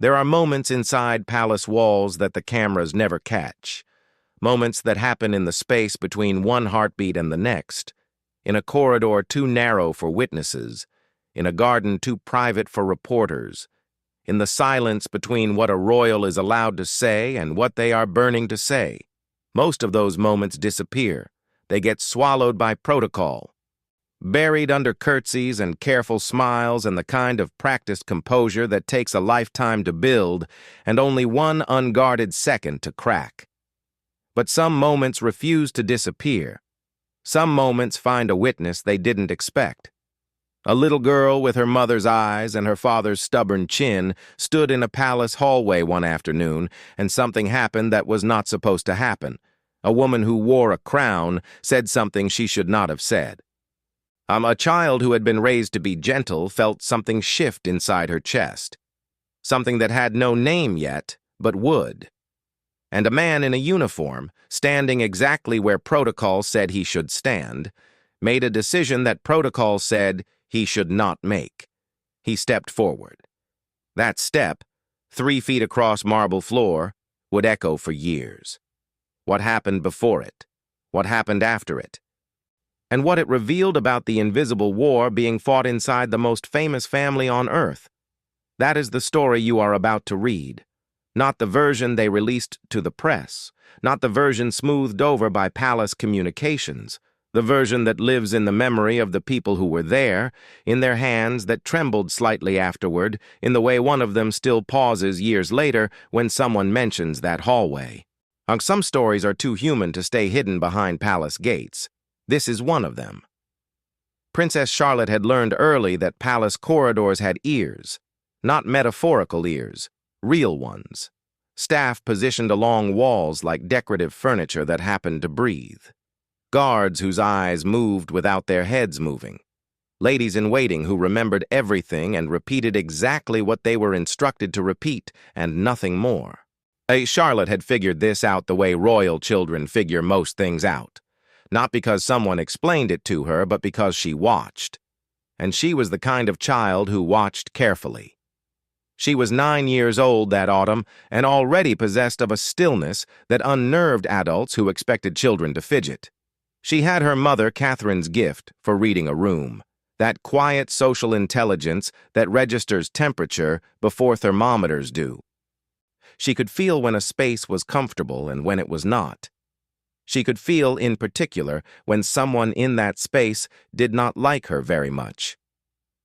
There are moments inside palace walls that the cameras never catch. Moments that happen in the space between one heartbeat and the next, in a corridor too narrow for witnesses, in a garden too private for reporters, in the silence between what a royal is allowed to say and what they are burning to say. Most of those moments disappear. They get swallowed by protocol, buried under curtsies and careful smiles and the kind of practiced composure that takes a lifetime to build and only one unguarded second to crack. But some moments refuse to disappear. Some moments find a witness they didn't expect. A little girl with her mother's eyes and her father's stubborn chin stood in a palace hallway one afternoon, and something happened that was not supposed to happen. A woman who wore a crown said something she should not have said. A child who had been raised to be gentle felt something shift inside her chest. Something that had no name yet, but would. And a man in a uniform, standing exactly where protocol said he should stand, made a decision that protocol said he should not make. He stepped forward. That step, 3 feet across marble floor, would echo for years. What happened before it? What happened after it? And what it revealed about the invisible war being fought inside the most famous family on earth. That is the story you are about to read. Not the version they released to the press, not the version smoothed over by palace communications, the version that lives in the memory of the people who were there, in their hands that trembled slightly afterward, in the way one of them still pauses years later when someone mentions that hallway. Some stories are too human to stay hidden behind palace gates. This is one of them. Princess Charlotte had learned early that palace corridors had ears, not metaphorical ears, real ones. Staff positioned along walls like decorative furniture that happened to breathe. Guards whose eyes moved without their heads moving. Ladies-in-waiting who remembered everything and repeated exactly what they were instructed to repeat and nothing more. Charlotte had figured this out the way royal children figure most things out. Not because someone explained it to her, but because she watched. And she was the kind of child who watched carefully. She was 9 years old that autumn and already possessed of a stillness that unnerved adults who expected children to fidget. She had her mother Catherine's gift for reading a room, that quiet social intelligence that registers temperature before thermometers do. She could feel when a space was comfortable and when it was not. She could feel, in particular, when someone in that space did not like her very much.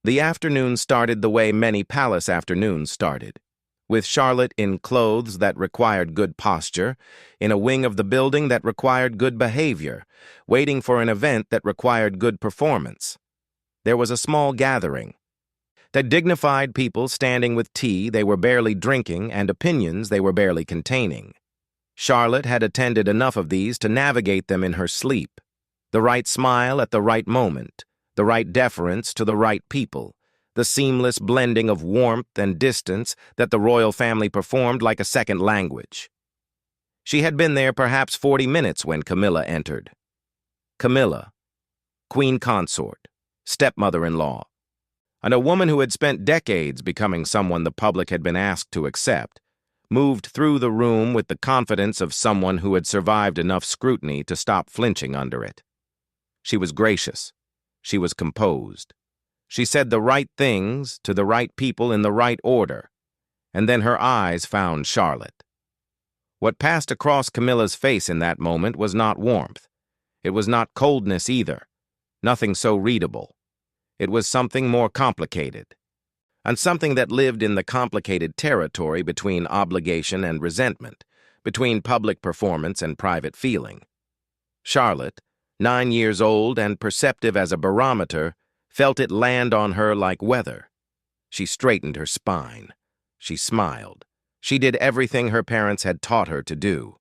The afternoon started the way many palace afternoons started, with Charlotte in clothes that required good posture, in a wing of the building that required good behavior, waiting for an event that required good performance. There was a small gathering. The dignified people standing with tea they were barely drinking and opinions they were barely containing. Charlotte had attended enough of these to navigate them in her sleep. The right smile at the right moment, the right deference to the right people, the seamless blending of warmth and distance that the royal family performed like a second language. She had been there perhaps 40 minutes when Camilla entered. Camilla, queen consort, stepmother-in-law, and a woman who had spent decades becoming someone the public had been asked to accept, moved through the room with the confidence of someone who had survived enough scrutiny to stop flinching under it. She was gracious. She was composed. She said the right things to the right people in the right order, and then her eyes found Charlotte. What passed across Camilla's face in that moment was not warmth. It was not coldness either, nothing so readable. It was something more complicated, and something that lived in the complicated territory between obligation and resentment, between public performance and private feeling. Charlotte, 9 years old and perceptive as a barometer, felt it land on her like weather. She straightened her spine. She smiled. She did everything her parents had taught her to do.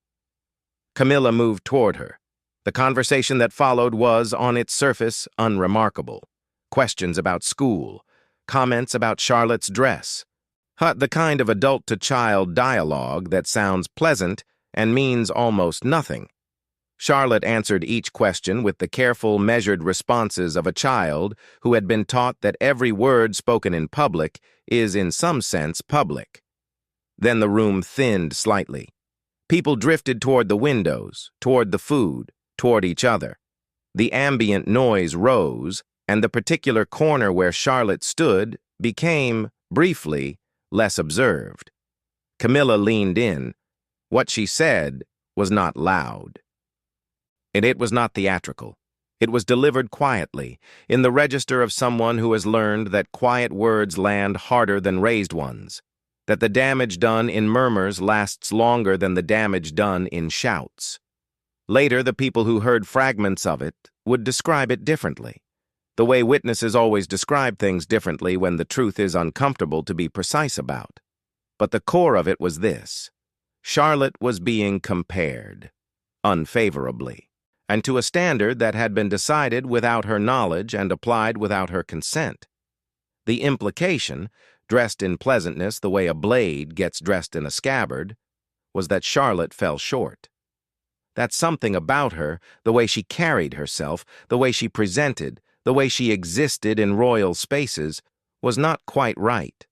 Camilla moved toward her. The conversation that followed was, on its surface, unremarkable. Questions about school, comments about Charlotte's dress. The kind of adult-to-child dialogue that sounds pleasant and means almost nothing. Charlotte answered each question with the careful, measured responses of a child who had been taught that every word spoken in public is, in some sense, public. Then the room thinned slightly. People drifted toward the windows, toward the food, toward each other. The ambient noise rose, and the particular corner where Charlotte stood became, briefly, less observed. Camilla leaned in. What she said was not loud. And it was not theatrical. It was delivered quietly, in the register of someone who has learned that quiet words land harder than raised ones, that the damage done in murmurs lasts longer than the damage done in shouts. Later, the people who heard fragments of it would describe it differently, the way witnesses always describe things differently when the truth is uncomfortable to be precise about. But the core of it was this: Charlotte was being compared, unfavorably, and to a standard that had been decided without her knowledge and applied without her consent. The implication, dressed in pleasantness the way a blade gets dressed in a scabbard, was that Charlotte fell short. That something about her, the way she carried herself, the way she presented, the way she existed in royal spaces, was not quite right.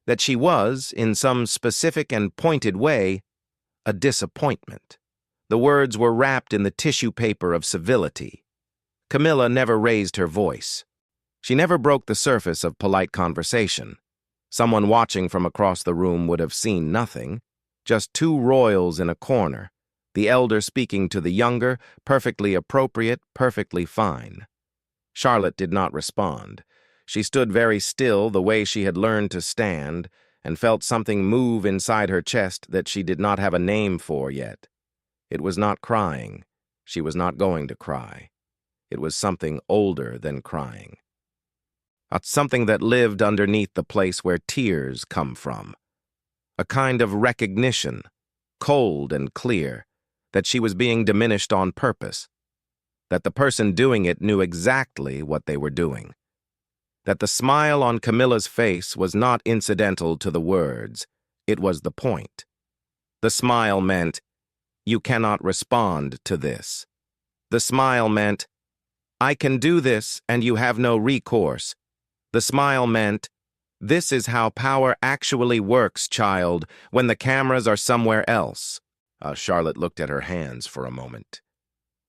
That she was, in some specific and pointed way, a disappointment. The words were wrapped in the tissue paper of civility. Camilla never raised her voice. She never broke the surface of polite conversation. Someone watching from across the room would have seen nothing, just two royals in a corner, the elder speaking to the younger, perfectly appropriate, perfectly fine. Charlotte did not respond. She stood very still the way she had learned to stand, and felt something move inside her chest that she did not have a name for yet. It was not crying. She was not going to cry. It was something older than crying. Something that lived underneath the place where tears come from. A kind of recognition, cold and clear, that she was being diminished on purpose, that the person doing it knew exactly what they were doing, that the smile on Camilla's face was not incidental to the words, it was the point. The smile meant, "You cannot respond to this." The smile meant, "I can do this and you have no recourse." The smile meant, "This is how power actually works, child, when the cameras are somewhere else." Charlotte looked at her hands for a moment.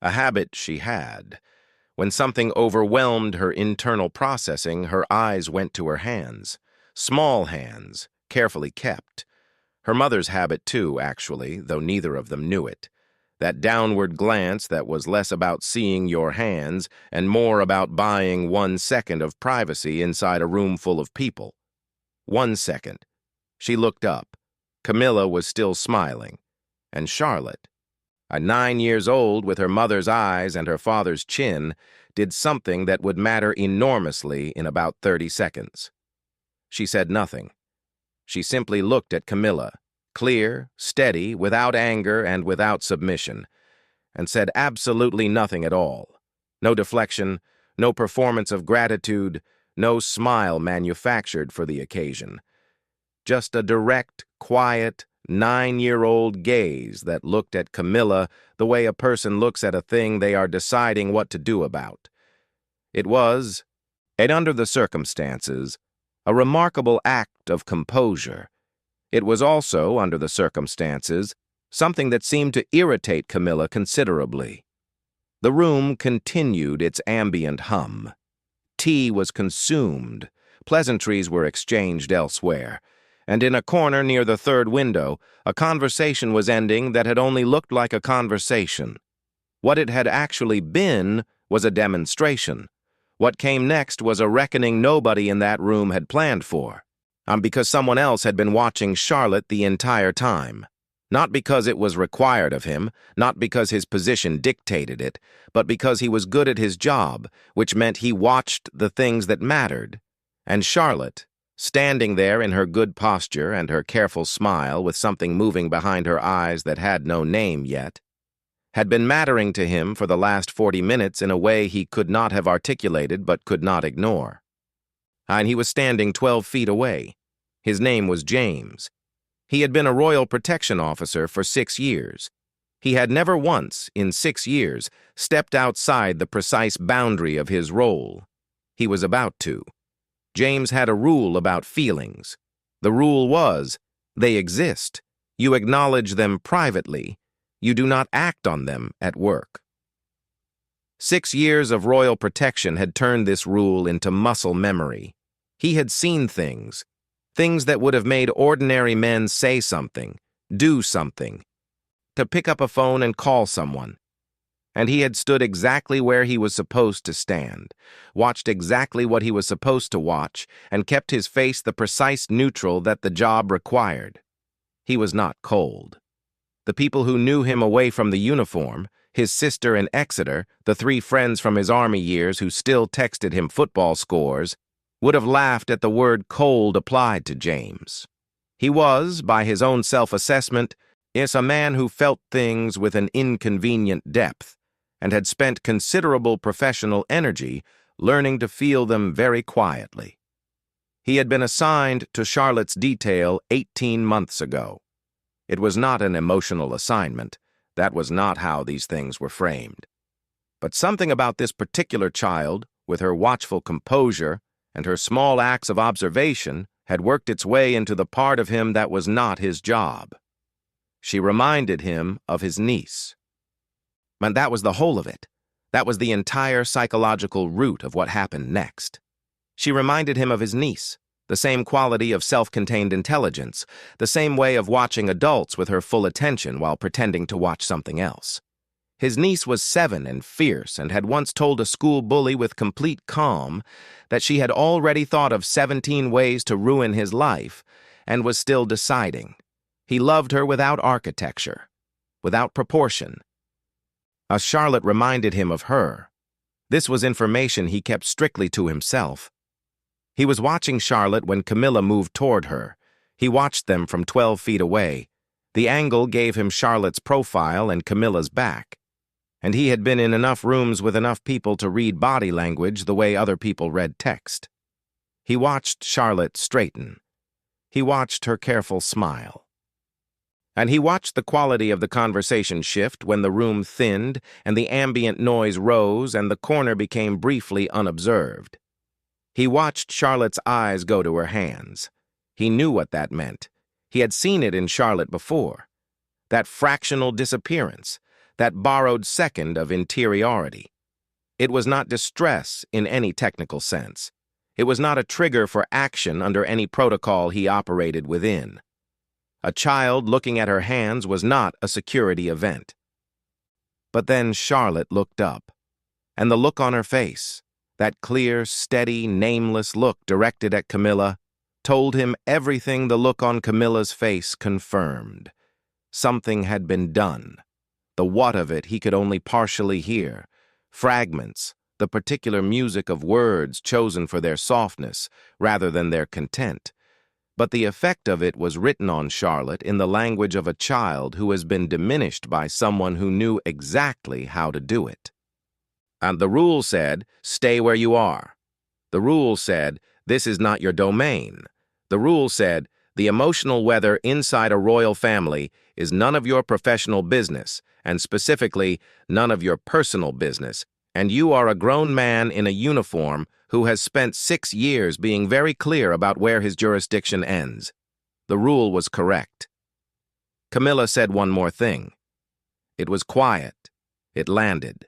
A habit she had. When something overwhelmed her internal processing, her eyes went to her hands. Small hands, carefully kept. Her mother's habit too, actually, though neither of them knew it. That downward glance that was less about seeing your hands and more about buying 1 second of privacy inside a room full of people. 1 second. She looked up. Camilla was still smiling. And Charlotte, 9 years old with her mother's eyes and her father's chin, did something that would matter enormously in about 30 seconds. She said nothing. She simply looked at Camilla, clear, steady, without anger and without submission, and said absolutely nothing at all. No deflection, no performance of gratitude, no smile manufactured for the occasion. Just a direct, quiet, 9-year-old gaze that looked at Camilla the way a person looks at a thing they are deciding what to do about. It was, and under the circumstances, a remarkable act of composure. It was also, under the circumstances, something that seemed to irritate Camilla considerably. The room continued its ambient hum. Tea was consumed, pleasantries were exchanged elsewhere, and in a corner near the third window, a conversation was ending that had only looked like a conversation. What it had actually been was a demonstration. What came next was a reckoning nobody in that room had planned for, because someone else had been watching Charlotte the entire time. Not because it was required of him, not because his position dictated it, but because he was good at his job, which meant he watched the things that mattered. And Charlotte, standing there in her good posture and her careful smile with something moving behind her eyes that had no name yet, had been mattering to him for the last 40 minutes in a way he could not have articulated but could not ignore. And he was standing 12 feet away. His name was James. He had been a Royal Protection Officer for 6 years. He had never once, in 6 years, stepped outside the precise boundary of his role. He was about to. James had a rule about feelings. The rule was, They exist. You acknowledge them privately. You do not act on them at work. 6 years of royal protection had turned this rule into muscle memory. He had seen things that would have made ordinary men say something, do something, to pick up a phone and call someone. And he had stood exactly where he was supposed to stand, watched exactly what he was supposed to watch, and kept his face the precise neutral that the job required. He was not cold. The people who knew him away from the uniform, his sister in Exeter, the 3 friends from his army years who still texted him football scores, would have laughed at the word cold applied to James. He was, by his own self-assessment, a man who felt things with an inconvenient depth, and had spent considerable professional energy learning to feel them very quietly. He had been assigned to Charlotte's detail 18 months ago. It was not an emotional assignment. That was not how these things were framed. But something about this particular child, with her watchful composure and her small acts of observation, had worked its way into the part of him that was not his job. She reminded him of his niece. And that was the whole of it. That was the entire psychological root of what happened next. She reminded him of his niece, the same quality of self-contained intelligence, the same way of watching adults with her full attention while pretending to watch something else. His niece was 7 and fierce and had once told a school bully with complete calm that she had already thought of 17 ways to ruin his life and was still deciding. He loved her without architecture, without proportion. Charlotte reminded him of her. This was information he kept strictly to himself. He was watching Charlotte when Camilla moved toward her. He watched them from 12 feet away. The angle gave him Charlotte's profile and Camilla's back. And he had been in enough rooms with enough people to read body language the way other people read text. He watched Charlotte straighten. He watched her careful smile. And he watched the quality of the conversation shift when the room thinned and the ambient noise rose and the corner became briefly unobserved. He watched Charlotte's eyes go to her hands. He knew what that meant. He had seen it in Charlotte before. That fractional disappearance, that borrowed second of interiority. It was not distress in any technical sense. It was not a trigger for action under any protocol he operated within. A child looking at her hands was not a security event. But then Charlotte looked up, and the look on her face, that clear, steady, nameless look directed at Camilla, told him everything the look on Camilla's face confirmed. Something had been done. The what of it he could only partially hear. Fragments, the particular music of words chosen for their softness rather than their content. But the effect of it was written on Charlotte in the language of a child who has been diminished by someone who knew exactly how to do it. And the rule said, stay where you are. The rule said, this is not your domain. The rule said, the emotional weather inside a royal family is none of your professional business, and specifically, none of your personal business, and you are a grown man in a uniform who has spent 6 years being very clear about where his jurisdiction ends. The rule was correct. Camilla said one more thing. It was quiet. It landed.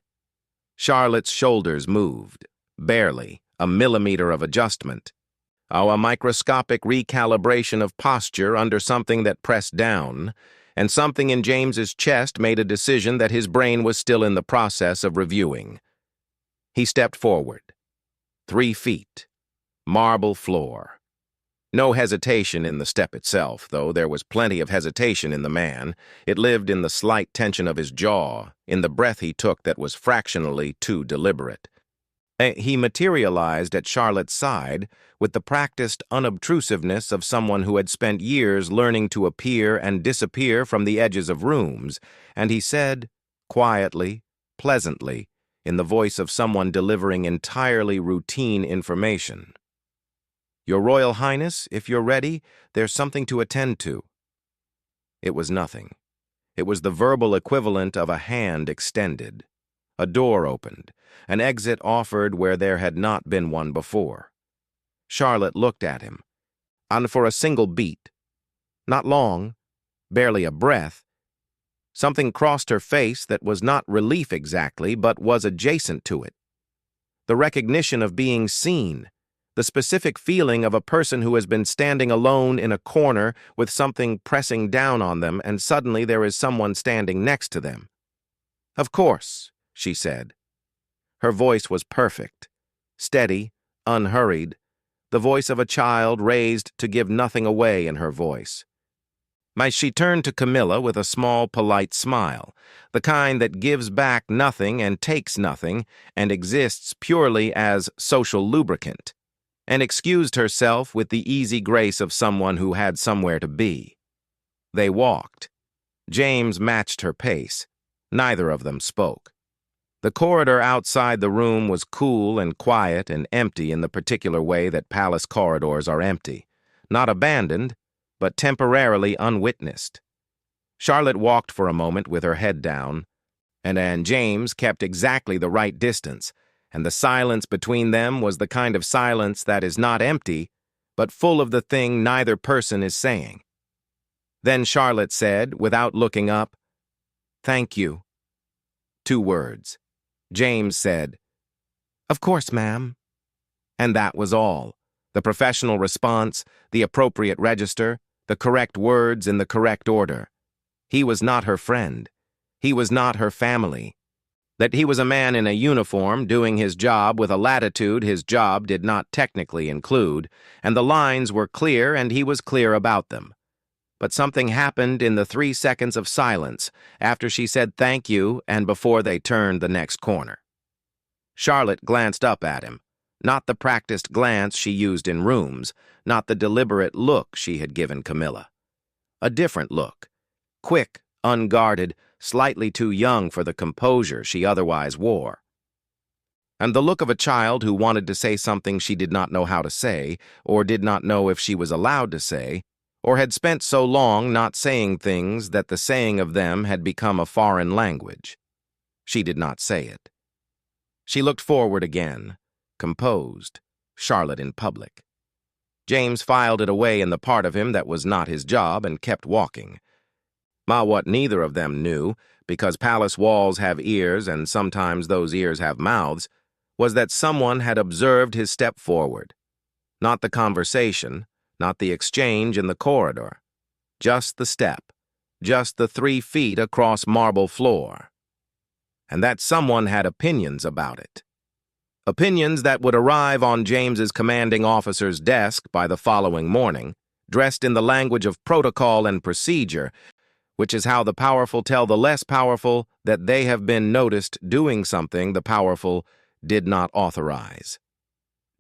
Charlotte's shoulders moved, barely, a millimeter of adjustment. A microscopic recalibration of posture under something that pressed down, and something in James's chest made a decision that his brain was still in the process of reviewing. He stepped forward. 3 feet. Marble floor. No hesitation in the step itself, though there was plenty of hesitation in the man. It lived in the slight tension of his jaw, in the breath he took that was fractionally too deliberate. He materialized at Charlotte's side with the practiced unobtrusiveness of someone who had spent years learning to appear and disappear from the edges of rooms, and he said, quietly, pleasantly, in the voice of someone delivering entirely routine information, "Your Royal Highness, if you're ready, there's something to attend to." It was nothing. It was the verbal equivalent of a hand extended. A door opened, an exit offered where there had not been one before. Charlotte looked at him, and for a single beat, Not long, barely a breath. Something crossed her face that was not relief exactly, but was adjacent to it. The recognition of being seen, the specific feeling of a person who has been standing alone in a corner with something pressing down on them, and suddenly there is someone standing next to them. "Of course," she said. Her voice was perfect, steady, unhurried, the voice of a child raised to give nothing away in her voice. She turned to Camilla with a small, polite smile, the kind that gives back nothing and takes nothing and exists purely as social lubricant, and excused herself with the easy grace of someone who had somewhere to be. They walked. James matched her pace. Neither of them spoke. The corridor outside the room was cool and quiet and empty in the particular way that palace corridors are empty, not abandoned, but temporarily unwitnessed. Charlotte walked for a moment with her head down, and James kept exactly the right distance, and the silence between them was the kind of silence that is not empty, but full of the thing neither person is saying. Then Charlotte said, without looking up, "Thank you." 2 words. James said, "Of course, ma'am." And that was all. The professional response, the appropriate register, the correct words in the correct order. He was not her friend. He was not her family. That he was a man in a uniform doing his job with a latitude his job did not technically include, and the lines were clear and he was clear about them. But something happened in the 3 seconds of silence after she said thank you and before they turned the next corner. Charlotte glanced up at him, not the practiced glance she used in rooms, not the deliberate look she had given Camilla. A different look, quick, unguarded, slightly too young for the composure she otherwise wore. And the look of a child who wanted to say something she did not know how to say, or did not know if she was allowed to say, or had spent so long not saying things that the saying of them had become a foreign language. She did not say it. She looked forward again, composed, Charlotte in public. James filed it away in the part of him that was not his job and kept walking. What neither of them knew, because palace walls have ears and sometimes those ears have mouths, was that someone had observed his step forward. Not the conversation, not the exchange in the corridor. Just the step, just the 3 feet across marble floor. And that someone had opinions about it. Opinions that would arrive on James's commanding officer's desk by the following morning, dressed in the language of protocol and procedure, which is how the powerful tell the less powerful that they have been noticed doing something the powerful did not authorize.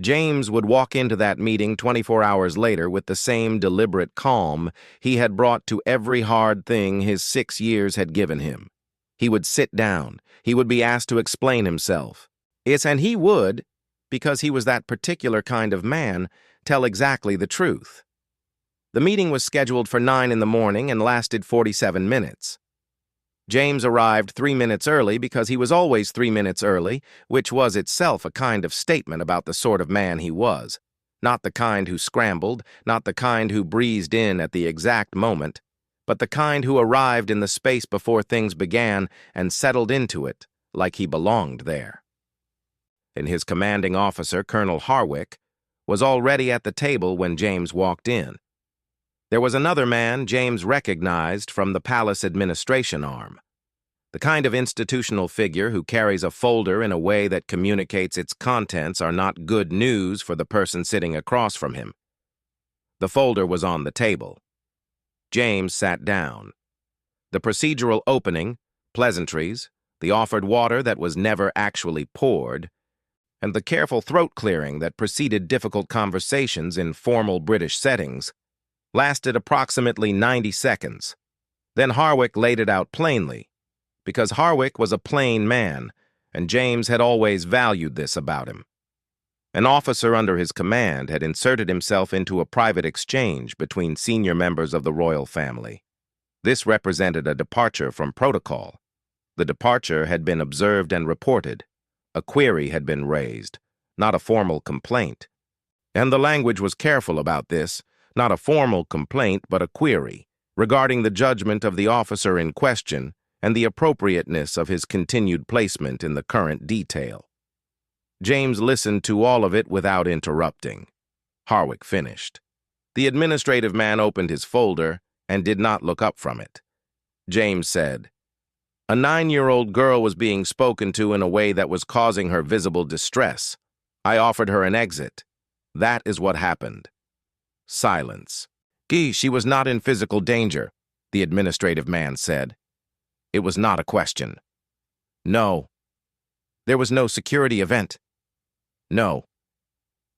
James would walk into that meeting 24 hours later with the same deliberate calm he had brought to every hard thing his 6 years had given him. He would sit down. He would be asked to explain himself. And he would, because he was that particular kind of man, tell exactly the truth. The meeting was scheduled for 9 in the morning and lasted 47 minutes. James arrived 3 minutes early because he was always 3 minutes early, which was itself a kind of statement about the sort of man he was. Not the kind who scrambled, not the kind who breezed in at the exact moment, but the kind who arrived in the space before things began and settled into it like he belonged there. And his commanding officer, Colonel Harwick, was already at the table when James walked in. There was another man James recognized from the palace administration arm, the kind of institutional figure who carries a folder in a way that communicates its contents are not good news for the person sitting across from him. The folder was on the table. James sat down. The procedural opening, pleasantries, the offered water that was never actually poured, and the careful throat clearing that preceded difficult conversations in formal British settings lasted approximately 90 seconds. Then Harwick laid it out plainly, because Harwick was a plain man, and James had always valued this about him. An officer under his command had inserted himself into a private exchange between senior members of the royal family. This represented a departure from protocol. The departure had been observed and reported. A query had been raised, not a formal complaint. And the language was careful about this, not a formal complaint but a query, regarding the judgment of the officer in question and the appropriateness of his continued placement in the current detail. James listened to all of it without interrupting. Harwick finished. The administrative man opened his folder and did not look up from it. James said, "A 9-year-old girl was being spoken to in a way that was causing her visible distress. I offered her an exit. That is what happened." Silence. She was not in physical danger," the administrative man said. "It was not a question." "No." "There was no security event." "No."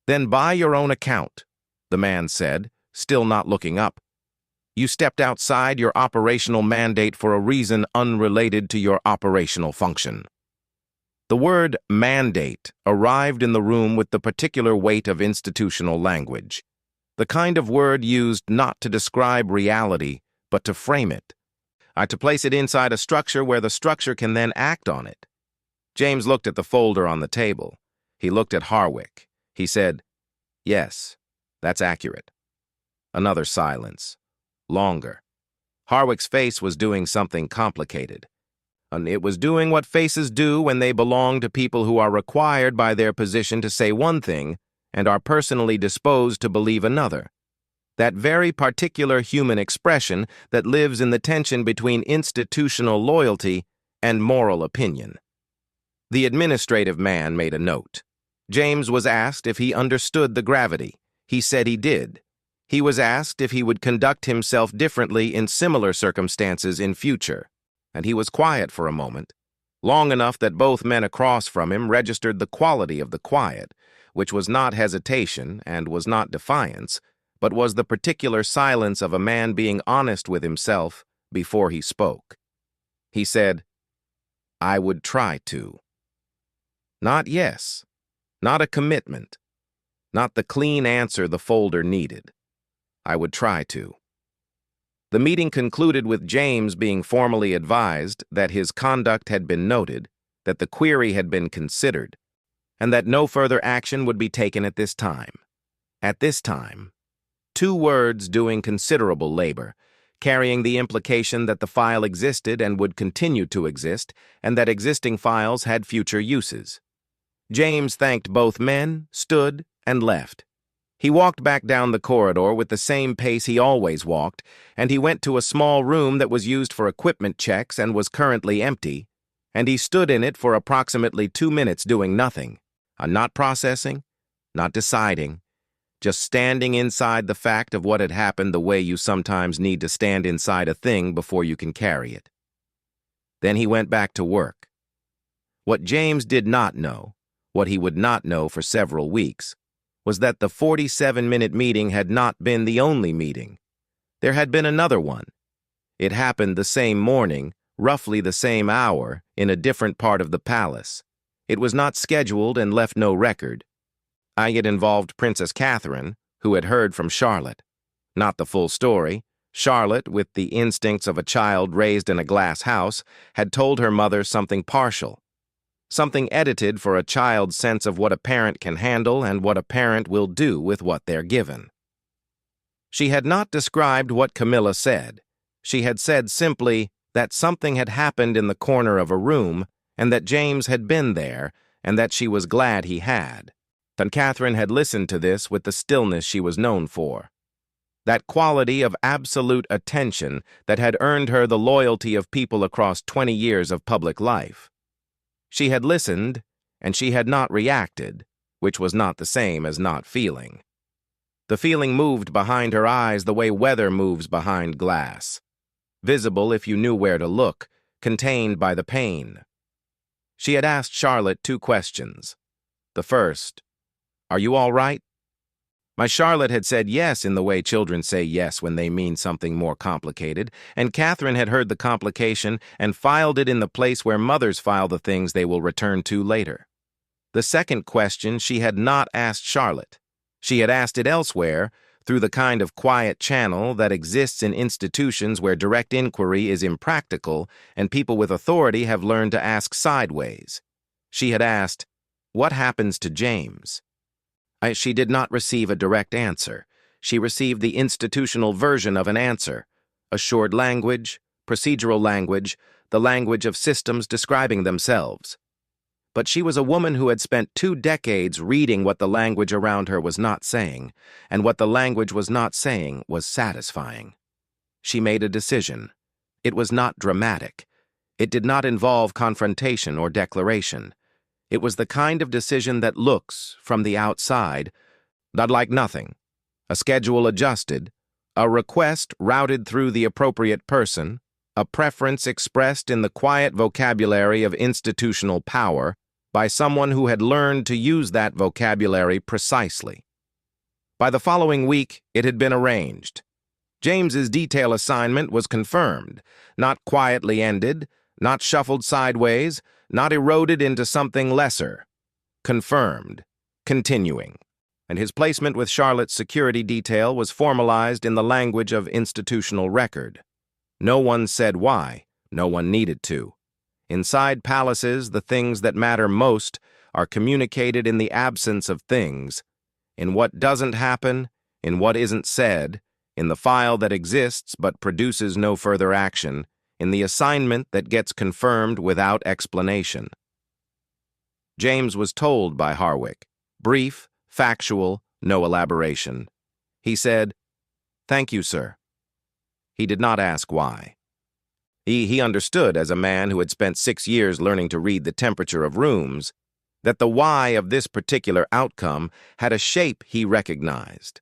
"Then by your own account," the man said, still not looking up. "You stepped outside your operational mandate for a reason unrelated to your operational function." The word mandate arrived in the room with the particular weight of institutional language, the kind of word used not to describe reality, but to frame it, to place it inside a structure where the structure can then act on it. James looked at the folder on the table. He looked at Harwick. He said, "Yes, that's accurate." Another silence. Longer. Harwick's face was doing something complicated. And it was doing what faces do when they belong to people who are required by their position to say one thing and are personally disposed to believe another. That very particular human expression that lives in the tension between institutional loyalty and moral opinion. The administrative man made a note. James was asked if he understood the gravity. He said he did. He was asked if he would conduct himself differently in similar circumstances in future, and he was quiet for a moment, long enough that both men across from him registered the quality of the quiet, which was not hesitation and was not defiance, but was the particular silence of a man being honest with himself before he spoke. He said, "I would try to." Not yes, not a commitment, not the clean answer the folder needed. I would try to. The meeting concluded with James being formally advised that his conduct had been noted, that the query had been considered, and that no further action would be taken at this time. At this time, 2 words doing considerable labor, carrying the implication that the file existed and would continue to exist, and that existing files had future uses. James thanked both men, stood, and left. He walked back down the corridor with the same pace he always walked, and he went to a small room that was used for equipment checks and was currently empty, and he stood in it for approximately 2 minutes doing nothing, not processing, not deciding, just standing inside the fact of what had happened the way you sometimes need to stand inside a thing before you can carry it. Then he went back to work. What James did not know, what he would not know for several weeks, was that the 47-minute meeting had not been the only meeting. There had been another one. It happened the same morning, roughly the same hour, in a different part of the palace. It was not scheduled and left no record. It involved Princess Catherine, who had heard from Charlotte. Not the full story. Charlotte, with the instincts of a child raised in a glass house, had told her mother something partial. Something edited for a child's sense of what a parent can handle and what a parent will do with what they're given. She had not described what Camilla said. She had said simply that something had happened in the corner of a room and that James had been there and that she was glad he had. And Catherine had listened to this with the stillness she was known for. That quality of absolute attention that had earned her the loyalty of people across 20 years of public life. She had listened, and she had not reacted, which was not the same as not feeling. The feeling moved behind her eyes the way weather moves behind glass. Visible if you knew where to look, contained by the pain. She had asked Charlotte 2 questions. The first, "Are you all right?" My Charlotte had said yes in the way children say yes when they mean something more complicated, and Catherine had heard the complication and filed it in the place where mothers file the things they will return to later. The second question she had not asked Charlotte. She had asked it elsewhere, through the kind of quiet channel that exists in institutions where direct inquiry is impractical and people with authority have learned to ask sideways. She had asked, "What happens to James?" She did not receive a direct answer. she received the institutional version of an answer: assured language, procedural language, the language of systems describing themselves. But she was a woman who had spent 2 decades reading what the language around her was not saying, and what the language was not saying was satisfying. She made a decision. It was not dramatic. It did not involve confrontation or declaration. It was the kind of decision that looks, from the outside, not like nothing. A schedule adjusted, a request routed through the appropriate person, a preference expressed in the quiet vocabulary of institutional power by someone who had learned to use that vocabulary precisely. By the following week, it had been arranged. James's detail assignment was confirmed, not quietly ended, not shuffled sideways, not eroded into something lesser. Confirmed, continuing. And his placement with Charlotte's security detail was formalized in the language of institutional record. No one said why, no one needed to. Inside palaces, the things that matter most are communicated in the absence of things, in what doesn't happen, in what isn't said, in the file that exists but produces no further action, in the assignment that gets confirmed without explanation. James was told by Harwick, brief, factual, no elaboration. He said, "Thank you, sir." He did not ask why. He understood, as a man who had spent 6 years learning to read the temperature of rooms, that the why of this particular outcome had a shape he recognized.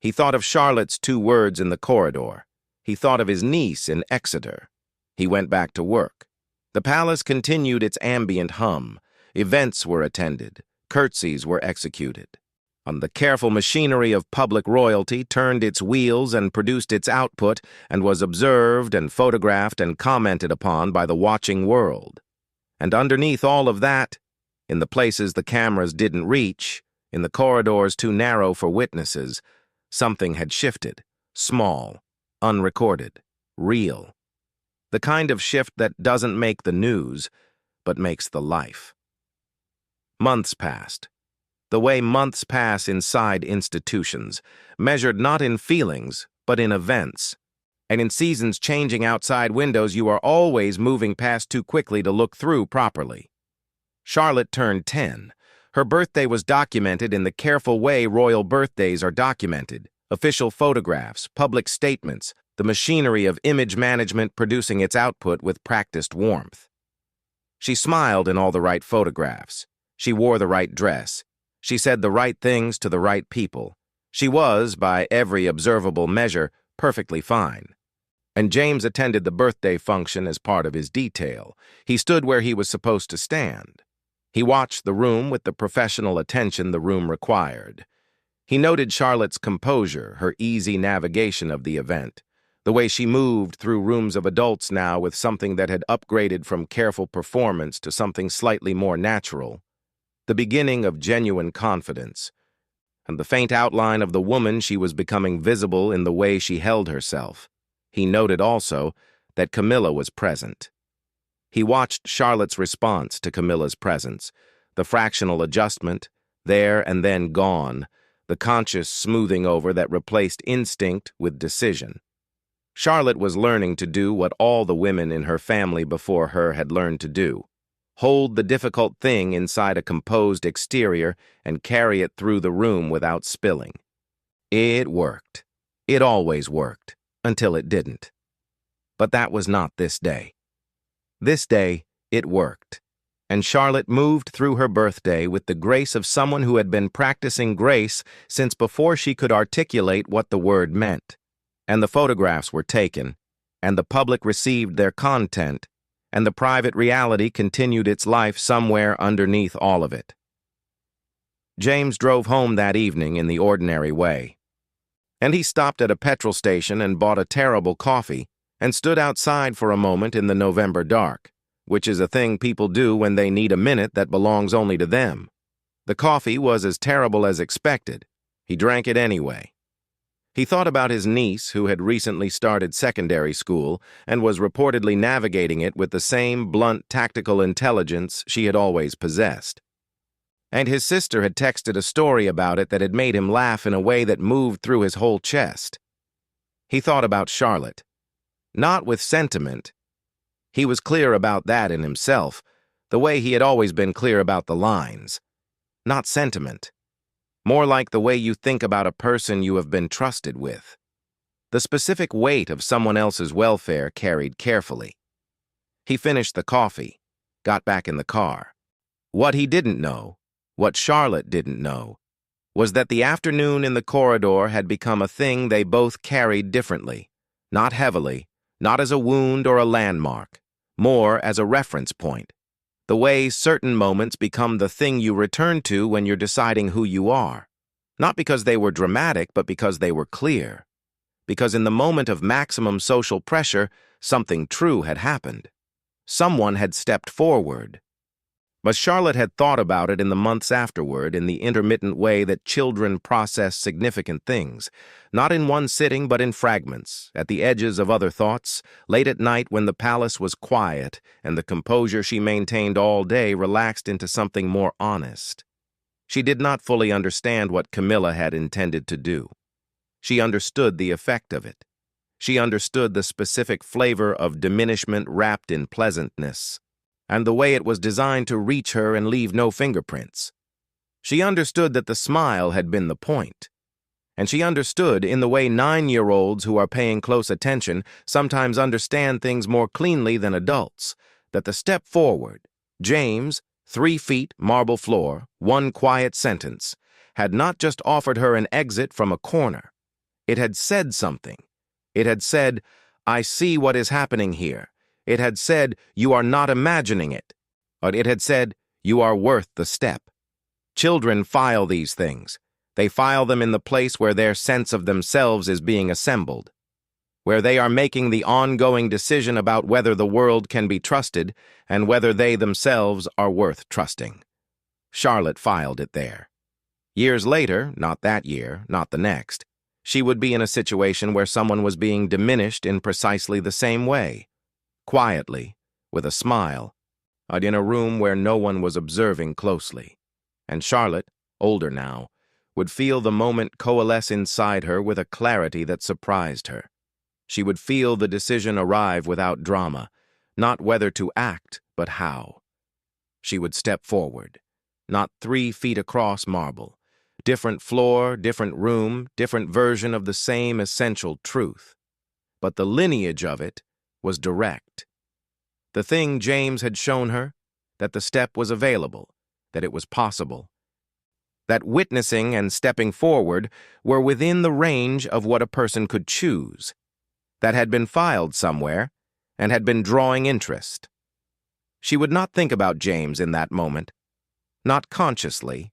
He thought of Charlotte's 2 words in the corridor. He thought of his niece in Exeter. He went back to work. The palace continued its ambient hum. Events were attended. Curtsies were executed. The careful machinery of public royalty turned its wheels and produced its output and was observed and photographed and commented upon by the watching world. And underneath all of that, in the places the cameras didn't reach, in the corridors too narrow for witnesses, something had shifted, small, unrecorded, real. The kind of shift that doesn't make the news, but makes the life. Months passed. The way months pass inside institutions, measured not in feelings, but in events. And in seasons changing outside windows, you are always moving past too quickly to look through properly. Charlotte turned 10. Her birthday was documented in the careful way royal birthdays are documented. Official photographs, public statements, the machinery of image management producing its output with practiced warmth. She smiled in all the right photographs. She wore the right dress. She said the right things to the right people. She was, by every observable measure, perfectly fine. And James attended the birthday function as part of his detail. He stood where he was supposed to stand. He watched the room with the professional attention the room required. He noted Charlotte's composure, her easy navigation of the event, the way she moved through rooms of adults now with something that had upgraded from careful performance to something slightly more natural. The beginning of genuine confidence, and the faint outline of the woman she was becoming visible in the way she held herself. He noted also that Camilla was present. He watched Charlotte's response to Camilla's presence, the fractional adjustment, there and then gone, the conscious smoothing over that replaced instinct with decision. Charlotte was learning to do what all the women in her family before her had learned to do. Hold the difficult thing inside a composed exterior and carry it through the room without spilling. It worked. It always worked, until it didn't. But that was not this day. This day, it worked. And Charlotte moved through her birthday with the grace of someone who had been practicing grace since before she could articulate what the word meant. And the photographs were taken, and the public received their content, and the private reality continued its life somewhere underneath all of it. James drove home that evening in the ordinary way. And he stopped at a petrol station and bought a terrible coffee and stood outside for a moment in the November dark, which is a thing people do when they need a minute that belongs only to them. The coffee was as terrible as expected. He drank it anyway. He thought about his niece, who had recently started secondary school and was reportedly navigating it with the same blunt tactical intelligence she had always possessed. And his sister had texted a story about it that had made him laugh in a way that moved through his whole chest. He thought about Charlotte. Not with sentiment. He was clear about that in himself, the way he had always been clear about the lines. Not sentiment. More like the way you think about a person you have been trusted with. The specific weight of someone else's welfare carried carefully. He finished the coffee, got back in the car. What he didn't know, what Charlotte didn't know, was that the afternoon in the corridor had become a thing they both carried differently, not heavily, not as a wound or a landmark, more as a reference point. The way certain moments become the thing you return to when you're deciding who you are. Not because they were dramatic, but because they were clear. Because in the moment of maximum social pressure, something true had happened. Someone had stepped forward. But Charlotte had thought about it in the months afterward in the intermittent way that children process significant things, not in one sitting but in fragments, at the edges of other thoughts, late at night when the palace was quiet and the composure she maintained all day relaxed into something more honest. She did not fully understand what Camilla had intended to do. She understood the effect of it. She understood the specific flavor of diminishment wrapped in pleasantness, and the way it was designed to reach her and leave no fingerprints. She understood that the smile had been the point. And she understood in the way 9-year-olds who are paying close attention sometimes understand things more cleanly than adults, that the step forward, James, 3 feet, marble floor, 1 quiet sentence, had not just offered her an exit from a corner. It had said something. It had said, "I see what is happening here." It had said, "You are not imagining it." But it had said, "You are worth the step." Children file these things. They file them in the place where their sense of themselves is being assembled, where they are making the ongoing decision about whether the world can be trusted and whether they themselves are worth trusting. Charlotte filed it there. Years later, not that year, not the next, she would be in a situation where someone was being diminished in precisely the same way. Quietly, with a smile, but in a room where no one was observing closely. And Charlotte, older now, would feel the moment coalesce inside her with a clarity that surprised her. She would feel the decision arrive without drama, not whether to act, but how. She would step forward, not 3 feet across marble, different floor, different room, different version of the same essential truth. But the lineage of it was direct. The thing James had shown her, that the step was available, that it was possible, that witnessing and stepping forward were within the range of what a person could choose, that had been filed somewhere and had been drawing interest. She would not think about James in that moment, not consciously,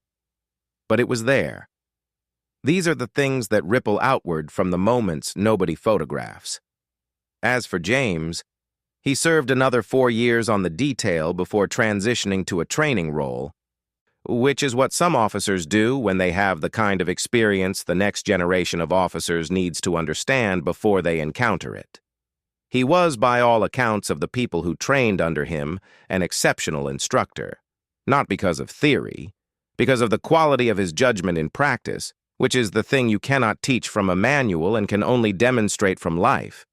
but it was there. These are the things that ripple outward from the moments nobody photographs. As for James, he served another 4 years on the detail before transitioning to a training role, which is what some officers do when they have the kind of experience the next generation of officers needs to understand before they encounter it. He was, by all accounts of the people who trained under him, an exceptional instructor, not because of theory, because of the quality of his judgment in practice, which is the thing you cannot teach from a manual and can only demonstrate from life.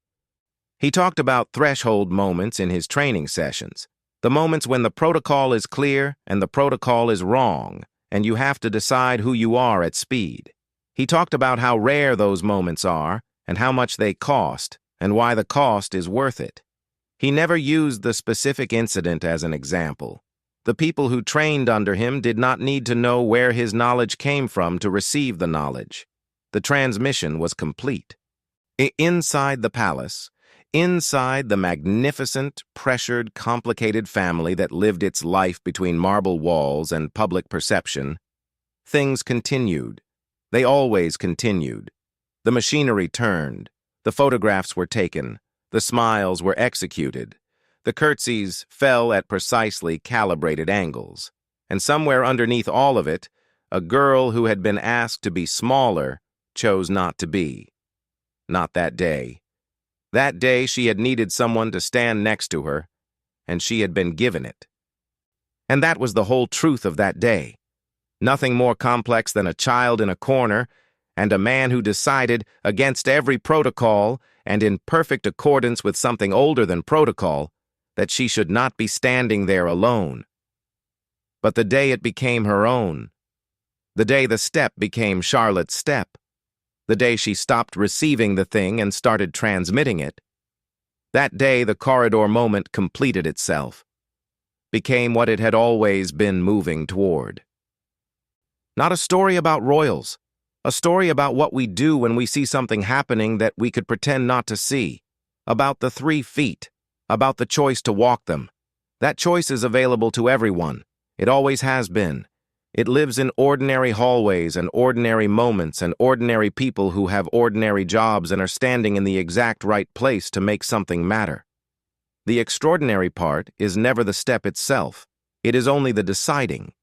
He talked about threshold moments in his training sessions, the moments when the protocol is clear and the protocol is wrong, and you have to decide who you are at speed. He talked about how rare those moments are and how much they cost and why the cost is worth it. He never used the specific incident as an example. The people who trained under him did not need to know where his knowledge came from to receive the knowledge. The transmission was complete. Inside the palace, inside the magnificent, pressured, complicated family that lived its life between marble walls and public perception, things continued. They always continued. The machinery turned. The photographs were taken. The smiles were executed. The curtsies fell at precisely calibrated angles. And somewhere underneath all of it, a girl who had been asked to be smaller chose not to be. Not that day. That day she had needed someone to stand next to her, and she had been given it. And that was the whole truth of that day. Nothing more complex than a child in a corner and a man who decided, against every protocol and in perfect accordance with something older than protocol, that she should not be standing there alone. But the day it became her own, the day the step became Charlotte's step, the day she stopped receiving the thing and started transmitting it, that day the corridor moment completed itself, became what it had always been moving toward. Not a story about royals, a story about what we do when we see something happening that we could pretend not to see, about the 3 feet, about the choice to walk them. That choice is available to everyone. It always has been. It lives in ordinary hallways and ordinary moments and ordinary people who have ordinary jobs and are standing in the exact right place to make something matter. The extraordinary part is never the step itself. It is only the deciding.